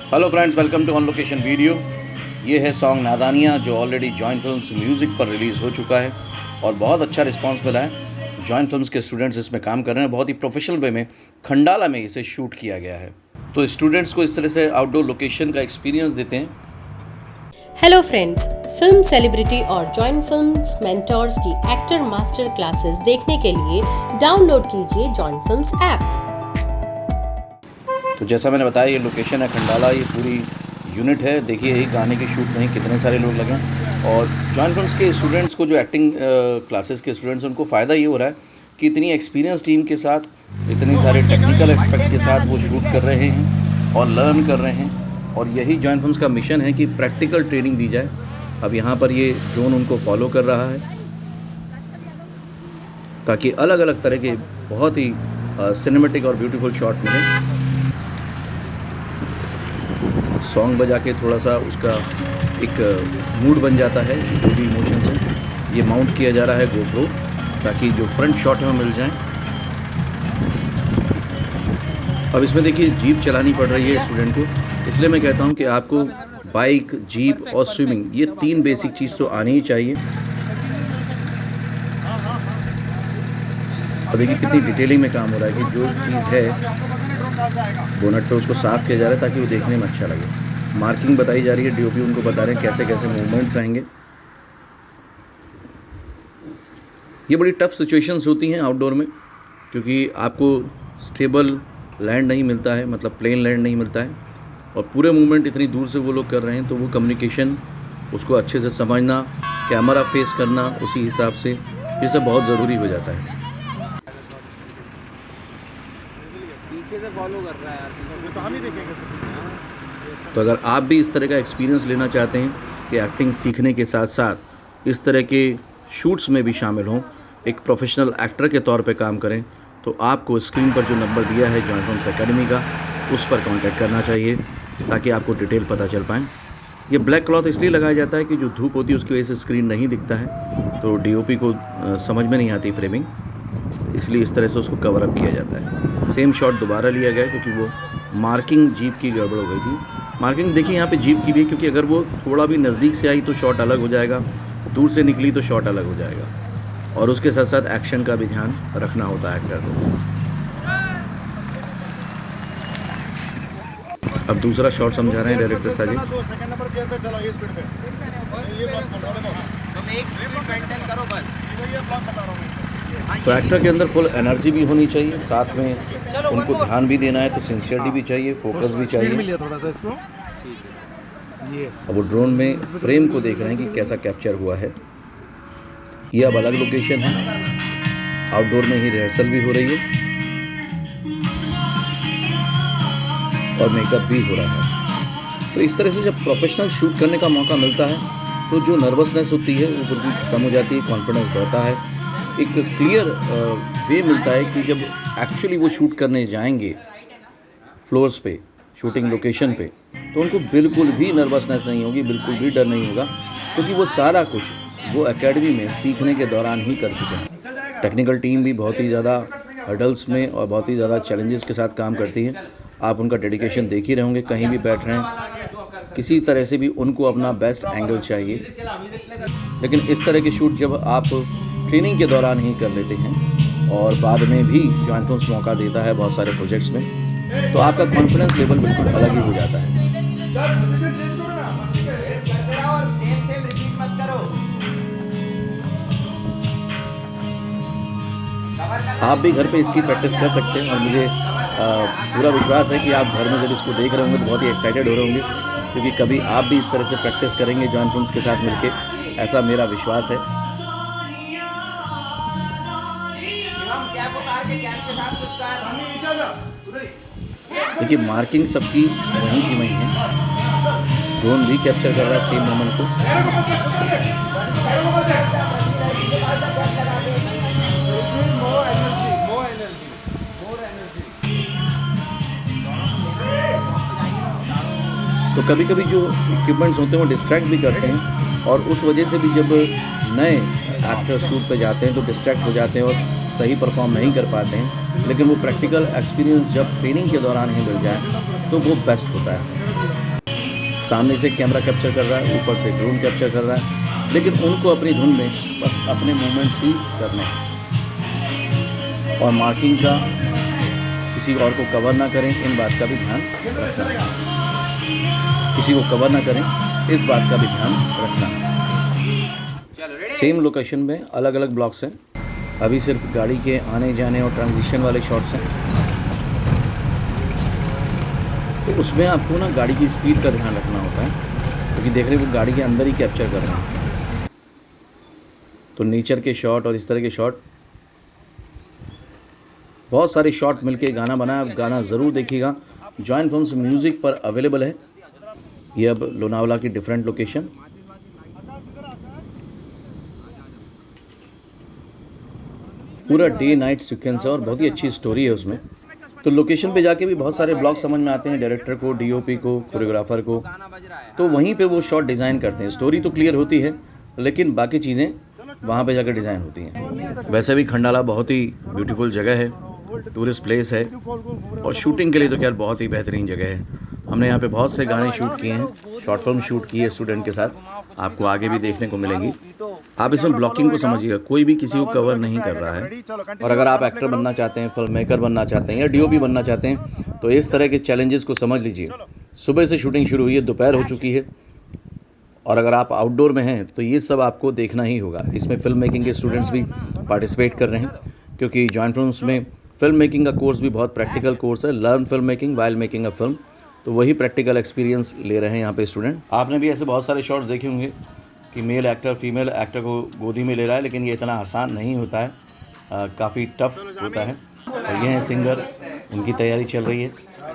Hello friends, welcome to on location video. ये है song Nadaaniyan जो ऑलरेडी जॉइन फिल्म्स म्यूज़िक पर रिलीज़ हो चुका है और बहुत अच्छा रिस्पांस मिला है। जॉइन फिल्म्स के स्टूडेंट्स इसमें काम कर रहे हैं, बहुत ही प्रोफेशनल वे में खंडाला में इसे शूट किया गया है। तो स्टूडेंट्स को इस तरह से आउटडोर लोकेशन का एक्सपीरियंस देते हैं। हेलो फ्रेंड्स, फिल्म सेलिब्रिटी और जॉइन फिल्म्स मेंटोर्स की एक्टर मास्टर क्लासेस देखने के लिए डाउनलोड कीजिए जॉइन फिल्म्स ऐप। तो जैसा मैंने बताया, ये लोकेशन है खंडाला, ये पूरी यूनिट है। देखिए यही गाने की शूट में ही कितने सारे लोग लगे हैं। और जॉइन फिल्म्स के स्टूडेंट्स को, जो एक्टिंग क्लासेस के स्टूडेंट्स हैं, उनको फ़ायदा ये हो रहा है कि इतनी एक्सपीरियंस टीम के साथ, इतने सारे टेक्निकल एस्पेक्ट के साथ वो शूट कर रहे हैं और लर्न कर रहे हैं। और यही जॉइन फिल्म्स का मिशन है कि प्रैक्टिकल ट्रेनिंग दी जाए। अब यहाँ पर ये ड्रोन उनको फॉलो कर रहा है ताकि अलग अलग तरह के बहुत ही सिनेमेटिक और ब्यूटीफुल शॉट मिले। सॉन्ग बजा के थोड़ा सा उसका एक मूड बन जाता है, जो भी इमोशंस हैं। ये माउंट किया जा रहा है गोप्रो, ताकि जो फ्रंट शॉट में मिल जाए। अब इसमें देखिए जीप चलानी पड़ रही है स्टूडेंट को, इसलिए मैं कहता हूँ कि आपको बाइक, जीप और स्विमिंग, ये 3 बेसिक चीज़ तो आनी ही चाहिए। और देखिए कितनी डिटेलिंग में काम हो रहा है कि जो चीज़ है बोनट पे उसको साफ किया जा रहा है ताकि वो देखने में अच्छा लगे। मार्किंग बताई जा रही है, डीओपी उनको बता रहे हैं कैसे कैसे मूवमेंट्स आएंगे। ये बड़ी टफ सिचुएशंस होती हैं आउटडोर में, क्योंकि आपको स्टेबल लैंड नहीं मिलता है, मतलब प्लेन लैंड नहीं मिलता है। और पूरे मूवमेंट इतनी दूर से वो लोग कर रहे हैं, तो वो कम्युनिकेशन, उसको अच्छे से समझना, कैमरा फेस करना उसी हिसाब से, ये सब बहुत ज़रूरी हो जाता है। पीछे से फॉलो कर रहा है यार, तो हम ही देखेंगे। तो अगर आप भी इस तरह का एक्सपीरियंस लेना चाहते हैं कि एक्टिंग सीखने के साथ साथ इस तरह के शूट्स में भी शामिल हों, एक प्रोफेशनल एक्टर के तौर पे काम करें, तो आपको स्क्रीन पर जो नंबर दिया है जॉइन फिल्म्स अकेडमी का, उस पर कांटेक्ट करना चाहिए ताकि आपको डिटेल पता चल पाए। ये ब्लैक क्लॉथ इसलिए लगाया जाता है कि जो धूप होती है उसकी वजह से स्क्रीन नहीं दिखता है, तो डीओपी को समझ में नहीं आती फ्रेमिंग, इसलिए इस तरह से उसको कवर अप किया जाता है। सेम शॉट दोबारा लिया गया क्योंकि वो मार्किंग जीप की गड़बड़ हो गई थी। मार्किंग देखिए यहाँ पे जीप की भी है, क्योंकि अगर वो थोड़ा भी नज़दीक से आई तो शॉट अलग हो जाएगा, दूर से निकली तो शॉट अलग हो जाएगा। और उसके साथ साथ एक्शन का भी ध्यान रखना होता है एक्टर को। अब दूसरा शॉट समझा रहे हैं डायरेक्टर साहब जी। सेकंड नंबर पेयर पे चलो, ये स्पीड पे ये ब्लॉक बता रहा हूं, तुम एक स्पीड मेंटेन करो बस, ये ब्लॉक बता रहा हूं। तो एक्टर के अंदर फुल एनर्जी भी होनी चाहिए, साथ में उनको ध्यान भी देना है, तो सिंसियरिटी भी चाहिए, फोकस भी चाहिए। थोड़ा सा इसको ये अब वो ड्रोन में फ्रेम को देख रहे हैं कि कैसा कैप्चर हुआ है। ये अब अलग लोकेशन है, आउटडोर में ही रिहर्सल भी हो रही है और मेकअप भी हो रहा है। तो इस तरह से जब प्रोफेशनल शूट करने का मौका मिलता है, तो जो नर्वसनेस होती है वो बिल्कुल खत्म हो जाती है, कॉन्फिडेंस बढ़ता है, एक क्लियर वे मिलता है कि जब एक्चुअली वो शूट करने जाएंगे फ्लोर्स पे, शूटिंग लोकेशन पे, तो उनको बिल्कुल भी नर्वसनेस नहीं होगी, बिल्कुल भी डर नहीं होगा, क्योंकि वो सारा कुछ वो एकेडमी में सीखने के दौरान ही कर चुके हैं। टेक्निकल टीम भी बहुत ही ज़्यादा हर्डल्स में और बहुत ही ज़्यादा चैलेंजेस के साथ काम करती है। आप उनका डेडिकेशन देख ही रहे होंगे, कहीं भी बैठ रहे हैं, किसी तरह से भी उनको अपना बेस्ट एंगल चाहिए। लेकिन इस तरह के शूट जब आप ट्रेनिंग के दौरान ही कर लेते हैं और बाद में भी जॉइन फिल्म्स मौका देता है बहुत सारे प्रोजेक्ट्स में, तो आपका कॉन्फिडेंस लेवल बिल्कुल अलग ही हो जाता है। आप भी घर पे इसकी प्रैक्टिस कर सकते हैं और मुझे पूरा विश्वास है कि आप घर में जब इसको देख रहे होंगे तो बहुत ही एक्साइटेड हो रहे होंगे, क्योंकि कभी आप भी इस तरह से प्रैक्टिस करेंगे जॉइन फिल्म्स के साथ मिलके, ऐसा मेरा विश्वास है। देखिए मार्किंग सबकी वहीं की वहीं है, ड्रोन भी कैप्चर कर रहा है सेम मोमेंट को। तो कभी कभी जो इक्विपमेंट्स होते हैं वो डिस्ट्रैक्ट भी करते हैं, और उस वजह से भी जब नए एक्टर शूट पे जाते हैं तो डिस्ट्रैक्ट हो जाते हैं और सही परफॉर्म नहीं कर पाते हैं। लेकिन वो प्रैक्टिकल एक्सपीरियंस जब ट्रेनिंग के दौरान ही मिल जाए तो वो बेस्ट होता है। सामने से कैमरा कैप्चर कर रहा है, ऊपर से ड्रोन कैप्चर कर रहा है, लेकिन उनको अपनी धुन में बस अपने मूवमेंट्स ही करने हैं और मार्किंग का किसी और को कवर ना करें, इन बात का भी ध्यान रखना है। किसी को कवर ना करें, इस बात का भी ध्यान रखना है। सेम लोकेशन में अलग अलग ब्लॉक्स हैं। अभी सिर्फ गाड़ी के आने जाने और ट्रांजिशन वाले शॉट्स हैं, तो उसमें आपको ना गाड़ी की स्पीड का ध्यान रखना होता है, क्योंकि देख रहे हैं वो गाड़ी के अंदर ही कैप्चर कर रहे हैं। तो नेचर के शॉट और इस तरह के शॉट, बहुत सारे शॉट मिलके गाना बना। आप गाना ज़रूर देखिएगा, जॉइन फिल्म्स म्यूज़िक पर अवेलेबल है। ये अब लोनावला की डिफरेंट लोकेशन, पूरा डे नाइट सीक्वेंस है और बहुत ही अच्छी स्टोरी है उसमें। तो लोकेशन पे जाके भी बहुत सारे ब्लॉग समझ में आते हैं डायरेक्टर को, डीओपी को, कोरियोग्राफर को, तो वहीं पे वो शॉट डिज़ाइन करते हैं। स्टोरी तो क्लियर होती है, लेकिन बाकी चीज़ें वहाँ पे जाकर डिज़ाइन होती हैं। वैसे भी खंडाला बहुत ही ब्यूटीफुल जगह है, टूरिस्ट प्लेस है और शूटिंग के लिए तो क्या बहुत ही बेहतरीन जगह है। हमने यहाँ पे बहुत से गाने शूट किए हैं, शॉर्ट फिल्म शूट की है स्टूडेंट के साथ, आपको आगे भी देखने को मिलेगी। आप इसमें ब्लॉकिंग को समझिएगा, कोई भी किसी को कवर नहीं कर रहा है। और अगर आप एक्टर बनना चाहते हैं, फिल्म मेकर बनना चाहते हैं या डीओपी बनना चाहते हैं, तो इस तरह के चैलेंजेस को समझ लीजिए। सुबह से शूटिंग शुरू हुई है, दोपहर हो चुकी है, और अगर आप आउटडोर में हैं तो ये सब आपको देखना ही होगा। इसमें फिल्म मेकिंग के स्टूडेंट्स भी पार्टिसिपेट कर रहे हैं, क्योंकि जॉइन फिल्म्स में फिल्म मेकिंग का कोर्स भी बहुत प्रैक्टिकल कोर्स है। Learn film making while making a film, तो वही प्रैक्टिकल एक्सपीरियंस ले रहे हैं यहाँ पे स्टूडेंट। आपने भी ऐसे बहुत सारे शॉट्स देखे होंगे कि मेल एक्टर फीमेल एक्टर को गोदी में ले रहा है, लेकिन ये इतना आसान नहीं होता है, काफ़ी टफ होता है। और ये हैं सिंगर, उनकी तैयारी चल रही है,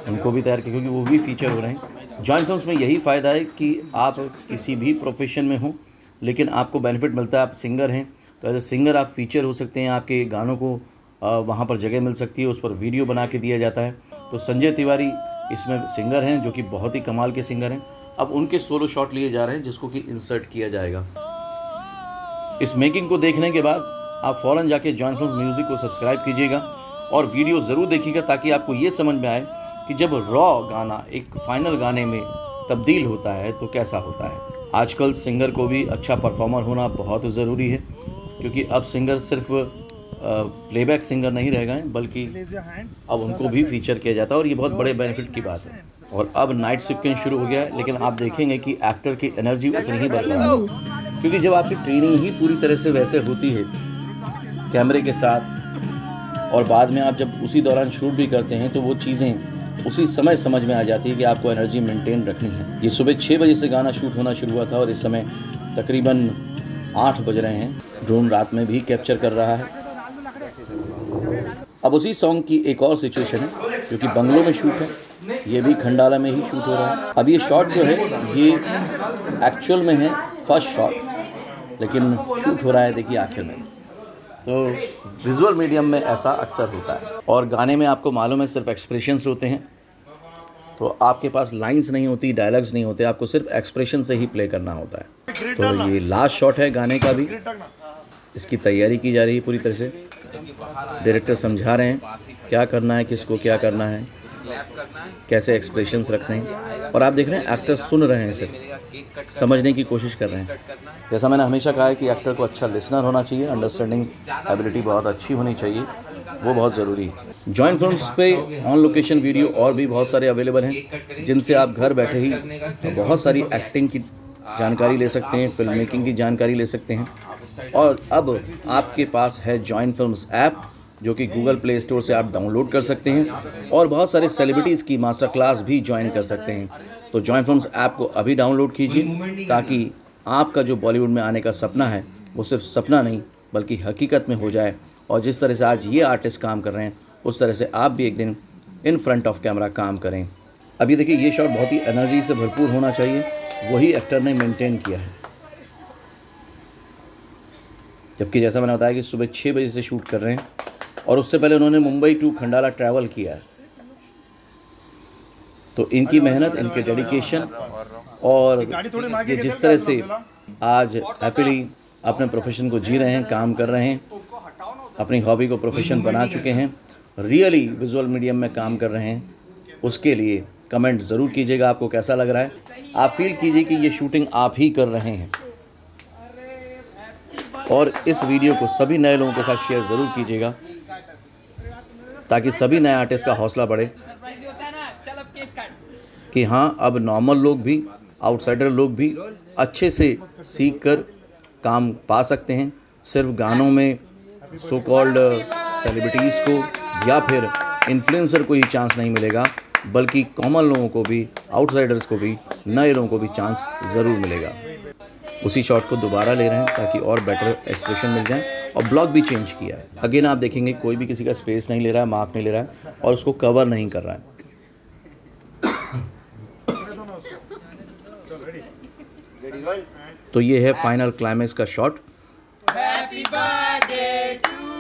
उनको भी तैयार किया क्योंकि वो भी फीचर हो रहे हैं। जॉइन फिल्म्स में यही फ़ायदा है कि आप किसी भी प्रोफेशन में हो, लेकिन आपको बेनिफिट मिलता है। आप सिंगर हैं तो एज ए सिंगर आप फीचर हो सकते हैं, आपके गानों को वहाँ पर जगह मिल सकती है, उस पर वीडियो बना के दिया जाता है। तो संजय तिवारी इसमें सिंगर हैं, जो कि बहुत ही कमाल के सिंगर हैं। अब उनके सोलो शॉट लिए जा रहे हैं, जिसको कि इंसर्ट किया जाएगा। इस मेकिंग को देखने के बाद आप फ़ौरन जाके जॉइन फिल्म्स म्यूज़िक को सब्सक्राइब कीजिएगा और वीडियो ज़रूर देखिएगा, ताकि आपको ये समझ में आए कि जब रॉ गाना एक फाइनल गाने में तब्दील होता है तो कैसा होता है। आजकल सिंगर को भी अच्छा परफॉर्मर होना बहुत ज़रूरी है, क्योंकि अब सिंगर सिर्फ प्लेबैक सिंगर नहीं रह गए, बल्कि अब उनको भी फीचर किया जाता है, और ये बहुत बड़े बेनिफिट की बात है। और अब नाइट सीक्वेंस शुरू हो गया है, लेकिन आप देखेंगे कि एक्टर की एनर्जी उतनी ही बरकरार है, क्योंकि जब आपकी ट्रेनिंग ही पूरी तरह से वैसे होती है कैमरे के साथ, और बाद में आप जब उसी दौरान शूट भी करते हैं, तो वो चीज़ें उसी समय समझ में आ जाती है कि आपको एनर्जी मेंटेन रखनी है। ये सुबह 6 बजे से गाना शूट होना शुरू हुआ था और इस समय तकरीबन 8 बज रहे हैं। ड्रोन रात में भी कैप्चर कर रहा है। अब उसी सॉन्ग की एक और सिचुएशन है, क्योंकि बंगलों में शूट है, ये भी खंडाला में ही शूट हो रहा है। अब ये शॉट जो है ये एक्चुअल में है फर्स्ट शॉट, लेकिन शूट हो रहा है देखिए आखिर में। तो विजुअल मीडियम में ऐसा अक्सर होता है, और गाने में आपको मालूम है सिर्फ एक्सप्रेशंस होते हैं, तो आपके पास लाइंस नहीं होती, डायलॉग्स नहीं होते, आपको सिर्फ एक्सप्रेशन से ही प्ले करना होता है। तो ये लास्ट शॉट है गाने का भी, इसकी तैयारी की जा रही है पूरी तरह से। डायरेक्टर समझा रहे हैं क्या करना है, किसको क्या करना है, कैसे एक्सप्रेशंस रखने हैं, और आप देख रहे हैं एक्टर सुन रहे हैं, सिर्फ समझने की कोशिश कर रहे हैं। जैसा मैंने हमेशा कहा है कि एक्टर को अच्छा लिसनर होना चाहिए, अंडरस्टैंडिंग एबिलिटी बहुत अच्छी होनी चाहिए, वो बहुत ज़रूरी है। जॉइन फिल्म्स पे ऑन लोकेशन वीडियो और भी बहुत सारे अवेलेबल हैं, जिनसे आप घर बैठे ही बहुत सारी एक्टिंग की जानकारी ले सकते हैं, फिल्म मेकिंग की जानकारी ले सकते हैं। और अब आपके पास है जॉइन फिल्म्स ऐप, जो कि गूगल प्ले स्टोर से आप डाउनलोड कर सकते हैं, और बहुत सारे सेलिब्रिटीज़ की मास्टर क्लास भी ज्वाइन कर सकते हैं। तो जॉइन फिल्म्स ऐप को अभी डाउनलोड कीजिए, ताकि आपका जो बॉलीवुड में आने का सपना है वो सिर्फ सपना नहीं बल्कि हकीकत में हो जाए। और जिस तरह से आज ये आर्टिस्ट काम कर रहे हैं, उस तरह से आप भी एक दिन इन फ्रंट ऑफ कैमरा काम करें। अब ये देखिए, ये शॉट बहुत ही एनर्जी से भरपूर होना चाहिए, वही एक्टर ने मेंटेन किया है। जबकि जैसा मैंने बताया कि सुबह 6 बजे से शूट कर रहे हैं, और उससे पहले उन्होंने मुंबई टू खंडाला ट्रैवल किया है। तो इनकी मेहनत, इनके डेडिकेशन, और ये जिस तरह से आज हैप्पीली अपने प्रोफेशन को जी रहे हैं, काम कर रहे हैं, अपनी हॉबी को प्रोफेशन बना चुके हैं, रियली विजुअल मीडियम में काम कर रहे हैं, उसके लिए कमेंट ज़रूर कीजिएगा आपको कैसा लग रहा है। आप फील कीजिए कि ये शूटिंग आप ही कर रहे हैं। और इस वीडियो को सभी नए लोगों के साथ शेयर ज़रूर कीजिएगा ताकि सभी नए आर्टिस्ट का हौसला बढ़े कि हाँ, अब नॉर्मल लोग भी, आउटसाइडर लोग भी अच्छे से सीख कर काम पा सकते हैं। सिर्फ गानों में सो कॉल्ड सेलिब्रिटीज़ को या फिर इन्फ्लुएंसर को ही चांस नहीं मिलेगा, बल्कि कॉमन लोगों को भी, आउटसाइडर्स को भी, नए लोगों को भी चांस ज़रूर मिलेगा। उसी शॉट को दोबारा ले रहे हैं ताकि और बेटर एक्सप्रेशन मिल जाए, और ब्लॉक भी चेंज किया है। अगेन आप देखेंगे कोई भी किसी का स्पेस नहीं ले रहा है, मार्क नहीं ले रहा है और उसको कवर नहीं कर रहा है। तो ये है फाइनल क्लाइमेक्स का शॉट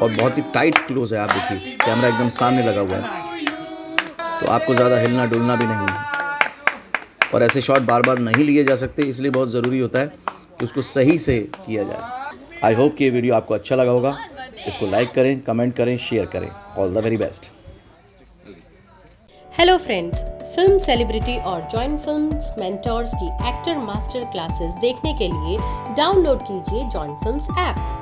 और बहुत ही टाइट क्लोज है। आप देखिए कैमरा एकदम सामने लगा हुआ है, तो आपको ज़्यादा हिलना डुलना भी नहीं है। और ऐसे शॉट बार बार नहीं लिए जा सकते, इसलिए बहुत ज़रूरी होता है कि उसको सही से किया जाए। आई होप कि ये वीडियो आपको अच्छा लगा होगा। इसको लाइक करें, कमेंट करें, शेयर करें। All the very best. Hello friends, film celebrity और जॉइन फिल्म्स मेंटोर्स की एक्टर मास्टर क्लासेस देखने के लिए डाउनलोड कीजिए जॉइन फिल्म्स ऐप।